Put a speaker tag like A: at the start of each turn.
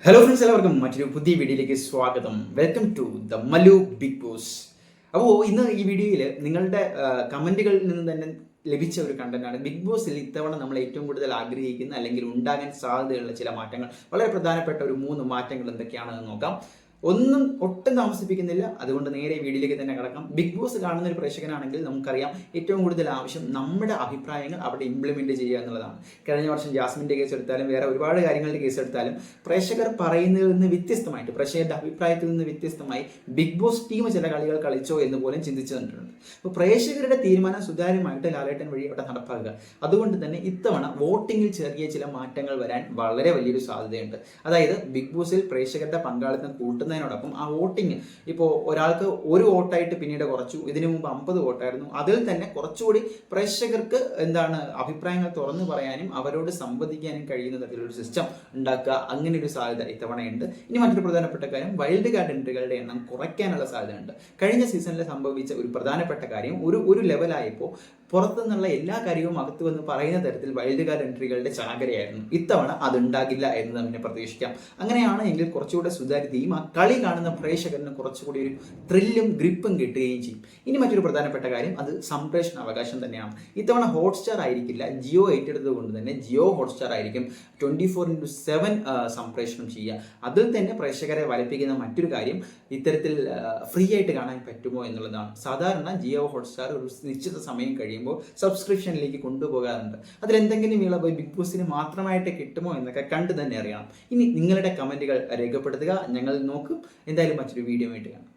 A: Hello friends, എല്ലാവർക്കും മറ്റൊരു പുതിയ വീഡിയോയിലേക്ക് സ്വാഗതം. Welcome to the Mallu Bigg Boss. അപ്പോൾ ഇന്ന് ഈ വീഡിയോയിൽ നിങ്ങളുടെ കമൻറ്റുകളിൽ നിന്ന് തന്നെ ലഭിച്ച ഒരു കണ്ടന്റാണ്. ബിഗ് ബോസിൽ ഇത്തവണ നമ്മൾ ഏറ്റവും കൂടുതൽ ആഗ്രഹിക്കുന്ന അല്ലെങ്കിൽ ഉണ്ടാകാൻ സാധ്യതയുള്ള ചില മാറ്റങ്ങൾ, വളരെ പ്രധാനപ്പെട്ട ഒരു 3 മാറ്റങ്ങൾ എന്തൊക്കെയാണെന്ന് നോക്കാം. ഒട്ടും താമസിപ്പിക്കുന്നില്ല, അതുകൊണ്ട് നേരെ വീഡിയോയിലേക്ക് തന്നെ കിടക്കാം. ബിഗ് ബോസ് കാണുന്ന ഒരു പ്രേക്ഷകനാണെങ്കിൽ നമുക്കറിയാം ഏറ്റവും കൂടുതൽ ആവശ്യം നമ്മുടെ അഭിപ്രായങ്ങൾ അവിടെ ഇംപ്ലിമെൻറ്റ് ചെയ്യുക എന്നുള്ളതാണ്. കഴിഞ്ഞ വർഷം ജാസ്മിൻ്റെ കേസ് എടുത്താലും വേറെ ഒരുപാട് കാര്യങ്ങളുടെ കേസ് എടുത്താലും പ്രേക്ഷകർ പറയുന്നതിൽ നിന്ന് വ്യത്യസ്തമായിട്ട്, പ്രേക്ഷകരുടെ അഭിപ്രായത്തിൽ നിന്ന് വ്യത്യസ്തമായി ബിഗ് ബോസ് ടീം ചില കളികൾ കളിച്ചോ എന്ന് പോലും ചിന്തിച്ചു തന്നിട്ടുണ്ട്. അപ്പോൾ പ്രേക്ഷകരുടെ തീരുമാനം സുതാര്യമായിട്ട് ലാലേട്ടൻ വഴി അവിടെ നടപ്പാക്കുക. അതുകൊണ്ട് തന്നെ ഇത്തവണ വോട്ടിങ്ങിൽ ചെറിയ ചില മാറ്റങ്ങൾ വരാൻ വളരെ വലിയൊരു സാധ്യതയുണ്ട്. അതായത് ബിഗ് ബോസിൽ പ്രേക്ഷകരുടെ പങ്കാളിത്തം കൂട്ടുന്നതിനോടൊപ്പം ആ വോട്ടിങ് ഇപ്പോൾ ഒരാൾക്ക് ഒരു വോട്ടായിട്ട് പിന്നീട് കുറച്ചു. ഇതിനു മുമ്പ് 50 വോട്ടായിരുന്നു. അതിൽ തന്നെ കുറച്ചുകൂടി പ്രേക്ഷകർക്ക് അഭിപ്രായങ്ങൾ തുറന്നു പറയാനും അവരോട് സംവദിക്കാനും കഴിയുന്ന തരത്തിലൊരു സിസ്റ്റം ഉണ്ടാക്കുക, അങ്ങനെ ഒരു സാധ്യത ഇത്തവണയുണ്ട്. ഇനി മറ്റൊരു പ്രധാനപ്പെട്ട കാര്യം, വൈൽഡ് കാർഡ് എൻട്രികളുടെ എണ്ണം കുറയ്ക്കാനുള്ള സാധ്യതയുണ്ട്. കഴിഞ്ഞ സീസണിൽ സംഭവിച്ച ഒരു പ്രധാനപ്പെട്ട കാര്യം, ഒരു ലെവലായപ്പോൾ പുറത്തു നിന്നുള്ള എല്ലാ കാര്യവും അകത്ത് വന്ന് പറയുന്ന തരത്തിൽ വൈൽഡ് കാർഡ് എൻട്രികളുടെ ചാകരയായിരുന്നു. ഇത്തവണ അതുണ്ടാകില്ല എന്ന് തന്നെ പ്രതീക്ഷിക്കാം. അങ്ങനെയാണ് എങ്കിൽ കുറച്ചുകൂടെ സുതാര്യതയും ആ കളി കാണുന്ന പ്രേക്ഷകന് കുറച്ചുകൂടി ഒരു ത്രില്ലും ഗ്രിപ്പും കിട്ടുകയും ചെയ്യും. ഇനി മറ്റൊരു പ്രധാനപ്പെട്ട കാര്യം, അത് സംപ്രേഷണ അവകാശം തന്നെയാണ്. ഇത്തവണ ഹോട്ട്സ്റ്റാർ ആയിരിക്കില്ല, ജിയോ ഏറ്റെടുത്തത് കൊണ്ട് തന്നെ ജിയോ ഹോട്ട്സ്റ്റാർ ആയിരിക്കും 24/7 സംപ്രേഷണം ചെയ്യുക. അതിൽ തന്നെ പ്രേക്ഷകരെ വലപ്പിക്കുന്ന മറ്റൊരു കാര്യം, ഇത്തരത്തിൽ ഫ്രീ ആയിട്ട് കാണാൻ പറ്റുമോ എന്നുള്ളതാണ്. സാധാരണ ജിയോ ഹോട്ട്സ്റ്റാർ ഒരു നിശ്ചിത സമയം കഴിയുമ്പോൾ സബ്സ്ക്രിപ്ഷനിലേക്ക് കൊണ്ടുപോകാറുണ്ട്. അതിലെന്തെങ്കിലും ഇളവ് ബിഗ് ബോസിന് മാത്രമായിട്ട് കിട്ടുമോ എന്നൊക്കെ കണ്ടു തന്നെ അറിയണം. ഇനി നിങ്ങളുടെ കമൻറ്റുകൾ രേഖപ്പെടുത്തുക, ഞങ്ങൾ നോക്കും. എന്തായാലും മറ്റൊരു വീഡിയോ ആയിട്ട് കാണാം.